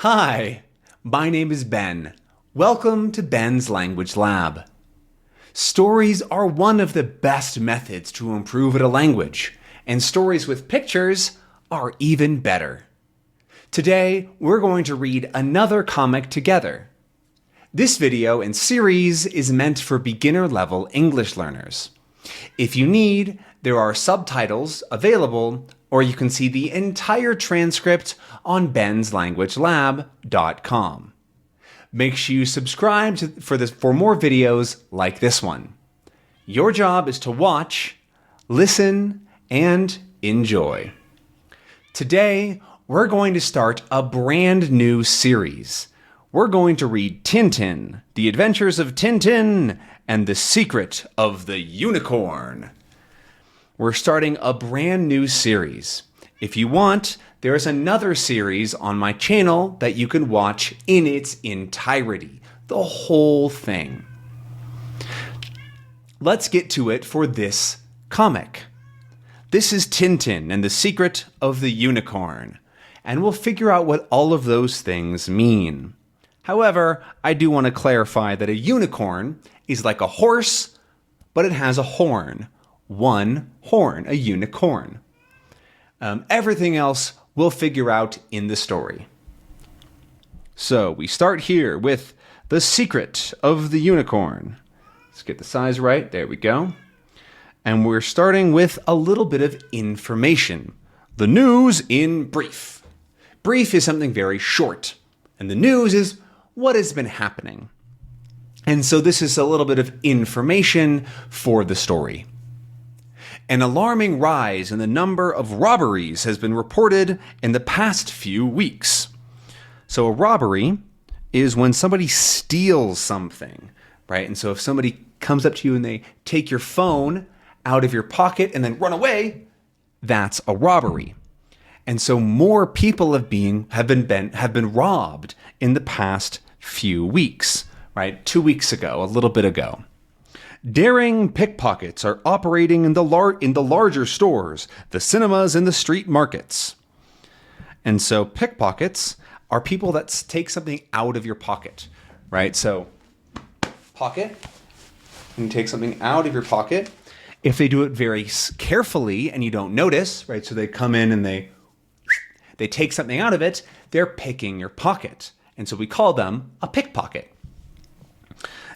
Hi, my name is Ben. Welcome to Ben's Language Lab. Stories are one of the best methods to improve at a language, and stories with pictures are even better. Today, we're going to read another comic together. This video and series is meant for beginner-level English learners. If you need, there are subtitles available, or you can see the entire transcript on benslanguagelab.com. Make sure you subscribe for more videos like this one. Your job is to watch, listen, and enjoy. Today, we're going to start a brand new series. We're going to read Tintin, The Adventures of Tintin, and The Secret of the Unicorn. We're starting a brand new series. If you want, there's another series on my channel that you can watch in its entirety, the whole thing. Let's get to it for this comic. This is Tintin and the Secret of the Unicorn, and we'll figure out what all of those things mean. However, I do want to clarify that a unicorn is like a horse, but it has a horn. One horn, a unicorn. Everything else we'll figure out in the story. So we start here with The Secret of the Unicorn. Let's get the size right. There we go. And we're starting with a little bit of information. The news in brief. Brief is something very short, and the news is what has been happening. And so this is a little bit of information for the story. An alarming rise in the number of robberies has been reported in the past few weeks. So a robbery is when somebody steals something, right? And so if somebody comes up to you and they take your phone out of your pocket and then run away, that's a robbery. And so more people have been robbed in the past few weeks, right? 2 weeks ago, a little bit ago. Daring pickpockets are operating in the larger stores, the cinemas, and the street markets. And so pickpockets are people that take something out of your pocket, right? So pocket, and you take something out of your pocket. If they do it very carefully and you don't notice, right? So they come in and they take something out of it, they're picking your pocket. And so we call them a pickpocket.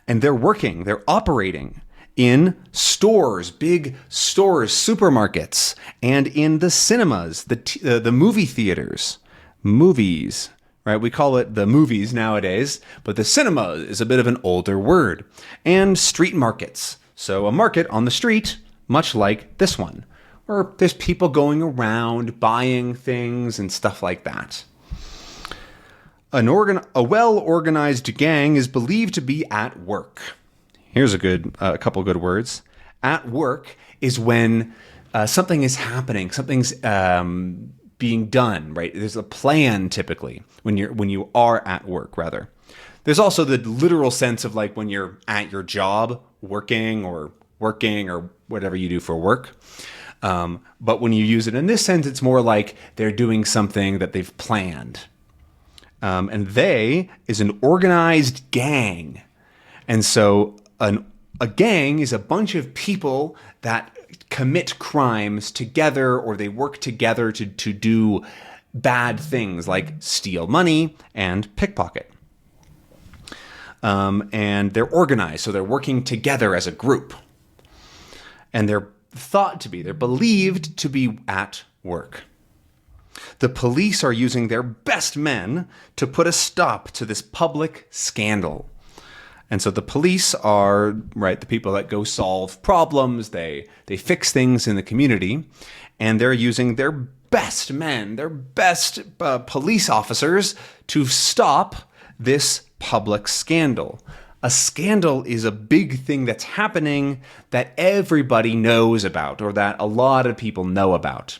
And they're operating in stores, big stores, supermarkets, and in the cinemas, the movie theaters, movies, right? We call it the movies nowadays, but the cinema is a bit of an older word. And street markets. So a market on the street, much like this one, where there's people going around buying things and stuff like that. A well-organized gang is believed to be at work. Here's a couple good words. At work is when something is happening, something's being done, right? There's a plan typically when you are at work, rather. There's also the literal sense of like when you're at your job, working or whatever you do for work. But when you use it in this sense, it's more like they're doing something that they've planned. And they is an organized gang. And so a gang is a bunch of people that commit crimes together, or they work together to do bad things like steal money and pickpocket. And they're organized, so they're working together as a group. And they're believed to be at work. The police are using their best men to put a stop to this public scandal. And so the police are, right, the people that go solve problems, they fix things in the community, and they're using their best men, their best police officers to stop this public scandal. A scandal is a big thing that's happening that everybody knows about, or that a lot of people know about.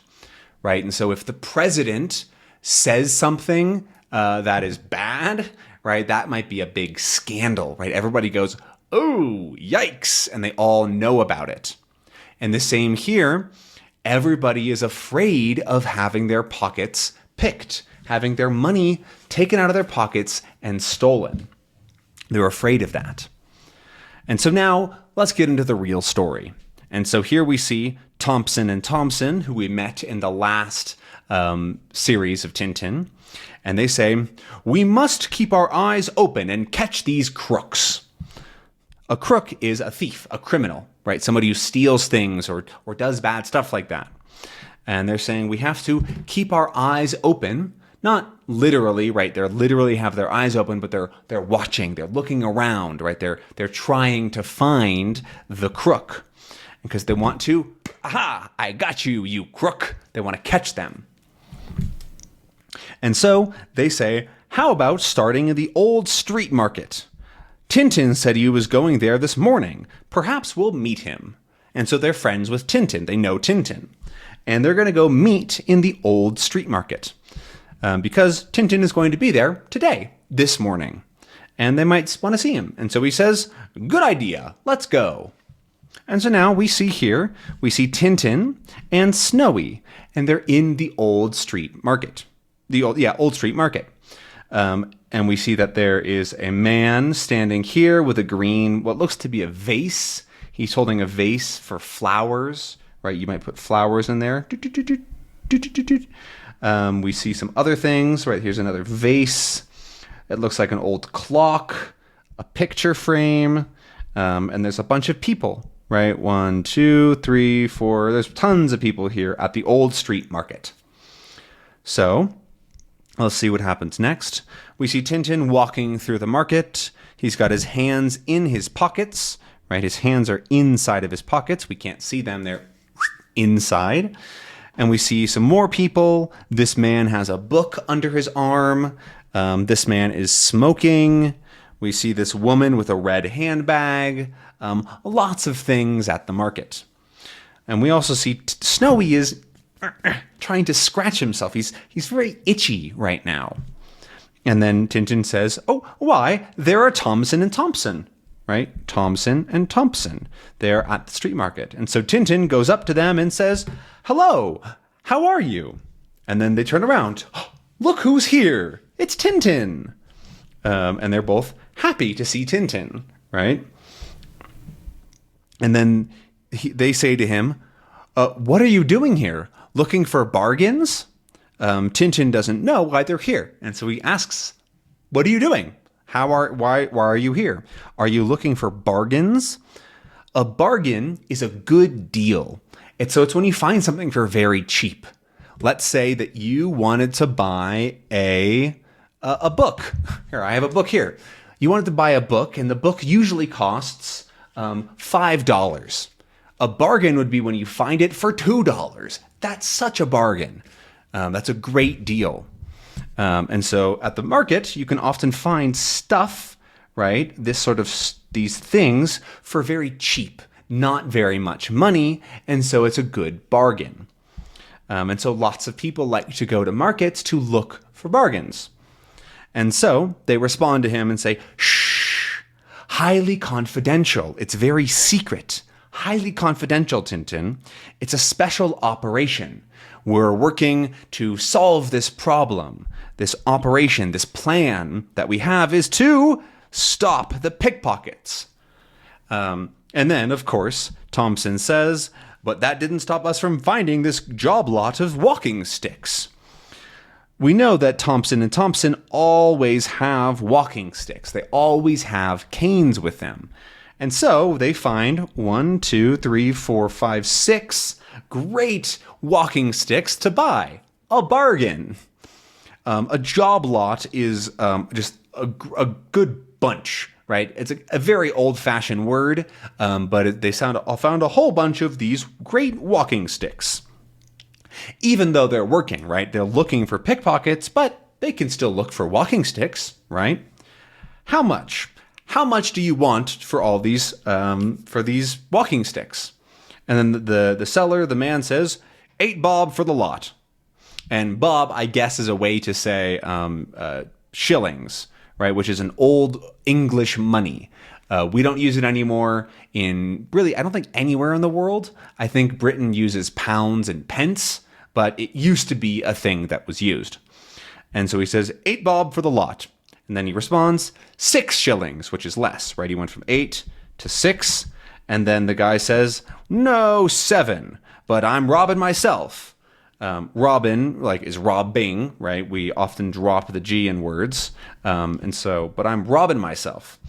Right? And so if the president says something that is bad, right, that might be a big scandal, right? Everybody goes, oh, yikes, and they all know about it. And the same here, everybody is afraid of having their pockets picked, having their money taken out of their pockets and stolen. They're afraid of that. And so now let's get into the real story. And so here we see Thompson and Thompson, who we met in the last series of Tintin. And they say, "We must keep our eyes open and catch these crooks." A crook is a thief, a criminal, right? Somebody who steals things or does bad stuff like that. And they're saying we have to keep our eyes open, not literally, right? They literally have their eyes open, but they're watching, they're looking around, right? They're trying to find the crook because they want to, aha, I got you, you crook. They want to catch them. And so they say, how about starting in the old street market? Tintin said he was going there this morning. Perhaps we'll meet him. And so they're friends with Tintin. They know Tintin. And they're going to go meet in the old street market because Tintin is going to be there today, this morning. And they might want to see him. And so he says, good idea. Let's go. And so now we see Tintin and Snowy. And they're in the old street market. Old street market. And we see that there is a man standing here with what looks to be a vase. He's holding a vase for flowers, right? You might put flowers in there. We see some other things, right? Here's another vase. It looks like an old clock, a picture frame, and there's a bunch of people, right? 1, 2, 3, 4. There's tons of people here at the old street market. So let's see what happens next. We see Tintin walking through the market. He's got his hands in his pockets, right? His hands are inside of his pockets. We can't see them. They're inside. And we see some more people. This man has a book under his arm. This man is smoking. We see this woman with a red handbag. Lots of things at the market. And we also see Snowy is trying to scratch himself. He's very itchy right now. And then Tintin says, oh, why? There are Thompson and Thompson, right? Thompson and Thompson. They're at the street market. And so Tintin goes up to them and says, hello, how are you? And then they turn around. Oh, look who's here. It's Tintin. And they're both happy to see Tintin, right? And then they say to him, what are you doing here? Looking for bargains? Tintin doesn't know why they're here. And so he asks, what are you doing? Why are you here? Are you looking for bargains? A bargain is a good deal. So it's when you find something for very cheap. Let's say that you wanted to buy a book. Here, I have a book here. You wanted to buy a book, and the book usually costs $5. A bargain would be when you find it for $2. That's such a bargain. That's a great deal. And so at the market, you can often find stuff, right? These things for very cheap, not very much money. And so it's a good bargain. And so lots of people like to go to markets to look for bargains. And so they respond to him and say, shh, highly confidential. It's very secret. Highly confidential, Tintin. It's a special operation. We're working to solve this problem. This operation, this plan that we have is to stop the pickpockets. And then, of course, Thompson says, but that didn't stop us from finding this job lot of walking sticks. We know that Thompson and Thompson always have walking sticks. They always have canes with them. And so they find 1, 2, 3, 4, 5, 6 great walking sticks to buy. A bargain. A job lot is just a good bunch, right? It's a very old-fashioned word, but they found a whole bunch of these great walking sticks. Even though they're working, right? They're looking for pickpockets, but they can still look for walking sticks, right? How much? How much do you want for all these walking sticks? And then the seller, the man says, 8 bob for the lot. And bob, I guess, is a way to say shillings, right? Which is an old English money. We don't use it anymore in really, I don't think anywhere in the world. I think Britain uses pounds and pence, but it used to be a thing that was used. And so he says, 8 bob for the lot. And then he responds, 6 shillings, which is less, right? He went from 8 to 6. And then the guy says, no, 7, but I'm robbing myself. Robin, like, is robbing, right? We often drop the G in words. But I'm robbing myself.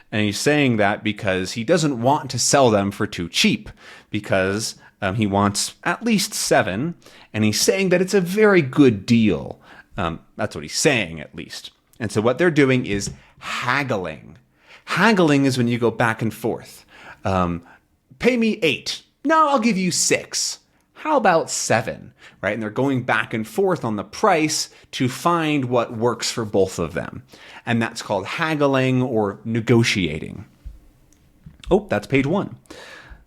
And he's saying that because he doesn't want to sell them for too cheap, because he wants at least 7. And he's saying that it's a very good deal. That's what he's saying, at least. And so what they're doing is haggling. Haggling is when you go back and forth. Pay me 8. No, I'll give you 6. How about 7? Right? And they're going back and forth on the price to find what works for both of them. And that's called haggling or negotiating. Oh, that's page 1.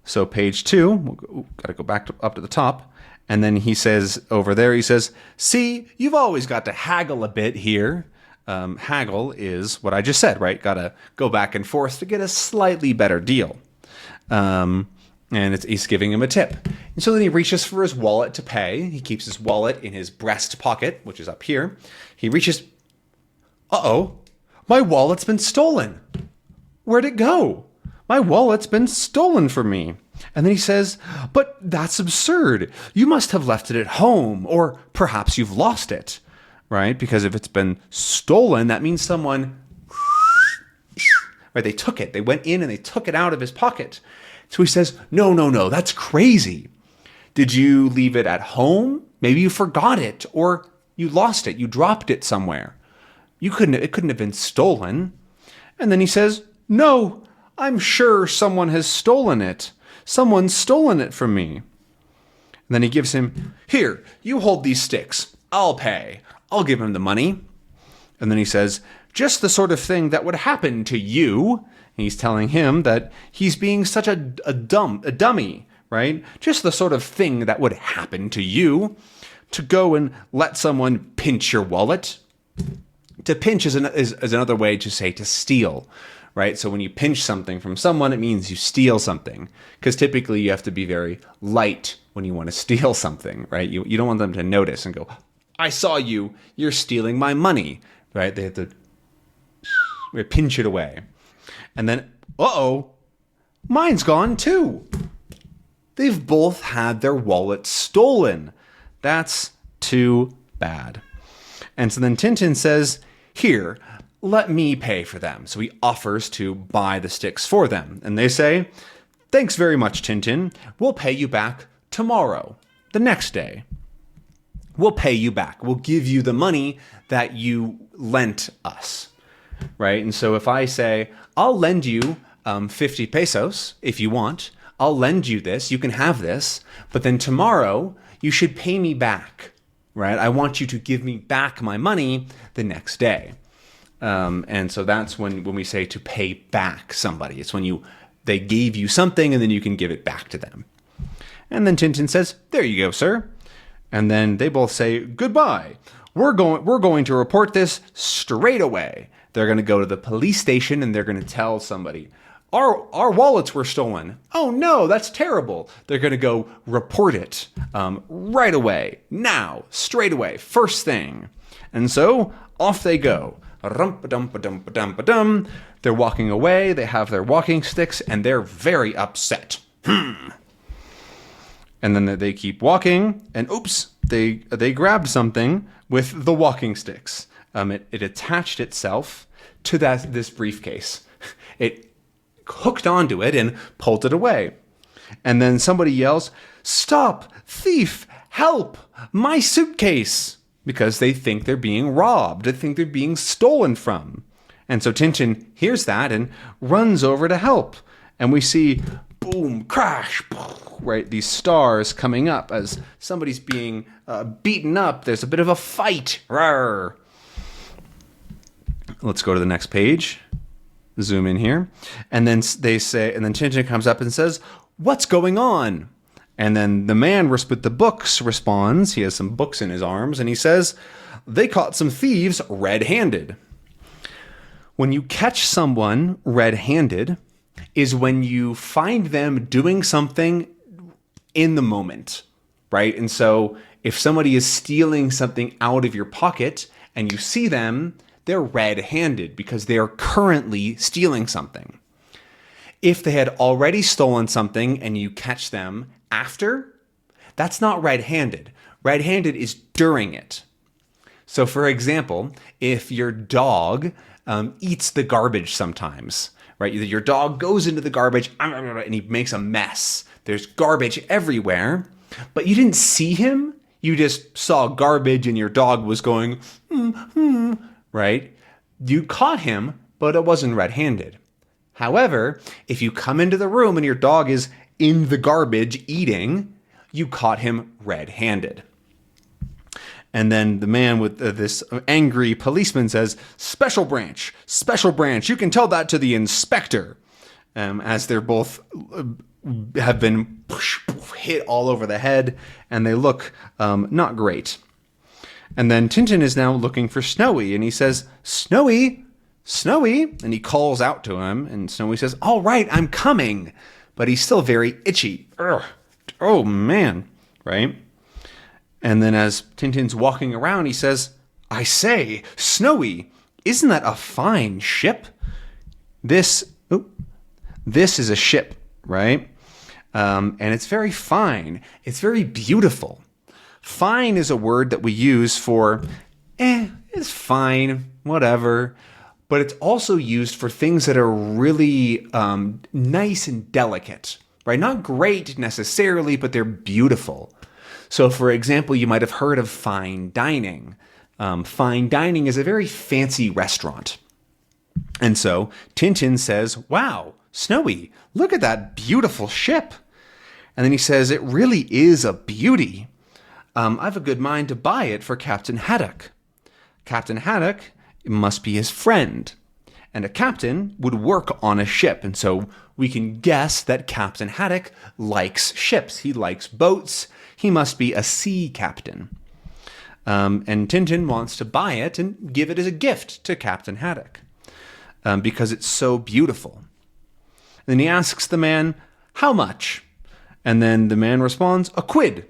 So page 2, got to go back up to the top. And then he says over there, he says, see, you've always got to haggle a bit here. Haggle is what I just said, right? Got to go back and forth to get a slightly better deal. And he's giving him a tip. And so then he reaches for his wallet to pay. He keeps his wallet in his breast pocket, which is up here. He reaches, uh-oh, my wallet's been stolen. Where'd it go? My wallet's been stolen from me. And then he says, but that's absurd. You must have left it at home, or perhaps you've lost it, right? Because if it's been stolen, that means someone, right? They took it. They went in and they took it out of his pocket. So he says, no, that's crazy. Did you leave it at home? Maybe you forgot it, or you lost it. You dropped it somewhere. It couldn't have been stolen. And then he says, no, I'm sure someone has stolen it. Someone's stolen it from me. And then he gives him, here, you hold these sticks. I'll pay. I'll give him the money. And then he says, just the sort of thing that would happen to you. And he's telling him that he's being such a dummy, right? Just the sort of thing that would happen to you, to go and let someone pinch your wallet. To pinch is another way to say to steal, right? So when you pinch something from someone, it means you steal something. Because typically you have to be very light when you want to steal something, right? You don't want them to notice and go, I saw you, you're stealing my money, right? They have to pinch it away. And then, uh-oh, mine's gone too. They've both had their wallets stolen. That's too bad. And so then Tintin says, here, let me pay for them. So he offers to buy the sticks for them. And they say, thanks very much, Tintin. We'll pay you back tomorrow, the next day. We'll pay you back. We'll give you the money that you lent us, right? And so if I say, I'll lend you 50 pesos if you want. I'll lend you this. You can have this. But then tomorrow, you should pay me back, right? I want you to give me back my money the next day. And so that's when we say to pay back somebody. It's when they gave you something and then you can give it back to them. And then Tintin says, there you go, sir. And then they both say, goodbye. We're going to report this straight away. They're going to go to the police station and they're going to tell somebody, our wallets were stolen. Oh no, that's terrible. They're going to go report it right away, now, straight away, first thing. And so off they go. Rum-pa-dum-pa-dum-pa-dum-pa-dum. They're walking away. They have their walking sticks and they're very upset. And then they keep walking and oops, they grabbed something with the walking sticks. It attached itself to this briefcase. It hooked onto it and pulled it away. And then somebody yells, stop, thief, help, my suitcase. Because they think they're being robbed. They think they're being stolen from. And so Tintin hears that and runs over to help. And we see, boom, crash, right? These stars coming up as somebody's being beaten up. There's a bit of a fight. Rawr. Let's go to the next page. Zoom in here. And then Tintin comes up and says, what's going on? And then the man with the books responds. He has some books in his arms. And he says, they caught some thieves red-handed. When you catch someone red-handed is when you find them doing something in the moment, right? And so if somebody is stealing something out of your pocket and you see them, they're red-handed because they are currently stealing something. If they had already stolen something and you catch them after, that's not red-handed. Red-handed is during it. So for example, if your dog eats the garbage sometimes, right? Your dog goes into the garbage and he makes a mess. There's garbage everywhere, but you didn't see him. You just saw garbage and your dog was going, right? You caught him, but it wasn't red-handed. However, if you come into the room and your dog is in the garbage eating, you caught him red-handed. And then the man with this angry policeman says, special branch, you can tell that to the inspector. As they're both have been hit all over the head and they look not great. And then Tintin is now looking for Snowy and he says, Snowy, and he calls out to him and Snowy says, all right, I'm coming. But he's still very itchy. Ugh. Oh man, right? And then as Tintin's walking around, he says, I say, Snowy, isn't that a fine ship? This is a ship, right? And it's very fine. It's very beautiful. Fine is a word that we use for, it's fine, whatever. But it's also used for things that are really nice and delicate, right? Not great necessarily, but they're beautiful. So, for example, you might have heard of fine dining. Fine dining is a very fancy restaurant. And so Tintin says, wow, Snowy, look at that beautiful ship. And then he says, it really is a beauty. I've a good mind to buy it for Captain Haddock. Captain Haddock must be his friend. And a captain would work on a ship. And so we can guess that Captain Haddock likes ships. He likes boats. He must be a sea captain. And Tintin wants to buy it and give it as a gift to Captain Haddock because it's so beautiful. Then he asks the man, how much? And then the man responds, a quid.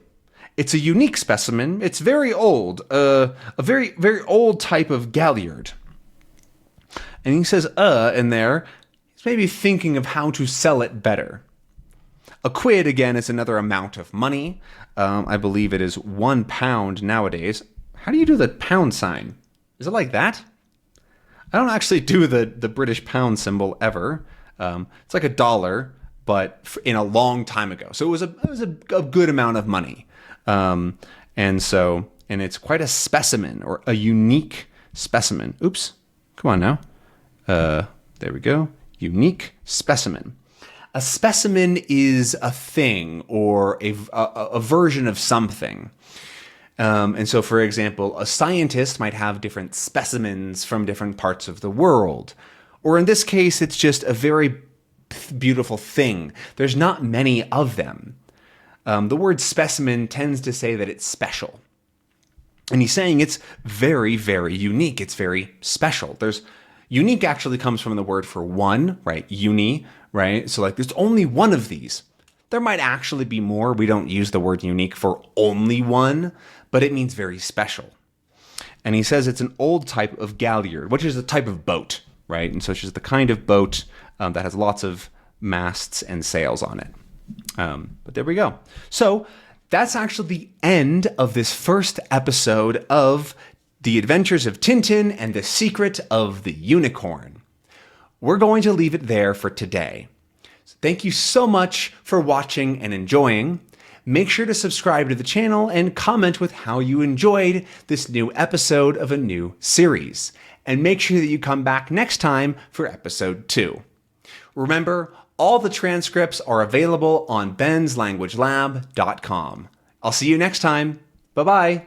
It's a unique specimen. It's very old, a very, very old type of galliard. And he says, in there. He's maybe thinking of how to sell it better. A quid, again, is another amount of money. I believe it is £1 nowadays. How do you do the pound sign? Is it like that? I don't actually do the British pound symbol ever. It's like $1, but in a long time ago. So it was a good amount of money. And it's quite a specimen or a unique specimen. Oops, come on now. There we go. Unique specimen. A specimen is a thing or a version of something. And so, for example, a scientist might have different specimens from different parts of the world. Or in this case, it's just a very beautiful thing. There's not many of them. The word specimen tends to say that it's special. And he's saying it's very, very unique. It's very special. Unique actually comes from the word for one, right? Uni, right? So like there's only one of these. There might actually be more. We don't use the word unique for only one, but it means very special. And he says it's an old type of galliard, which is a type of boat, right? And so it's just the kind of boat that has lots of masts and sails on it. But there we go. So that's actually the end of this first episode of The Adventures of Tintin and the Secret of the Unicorn. We're going to leave it there for today. So thank you so much for watching and enjoying. Make sure to subscribe to the channel and comment with how you enjoyed this new episode of a new series. And make sure that you come back next time for episode 2. Remember, all the transcripts are available on benslanguagelab.com. I'll see you next time. Bye-bye.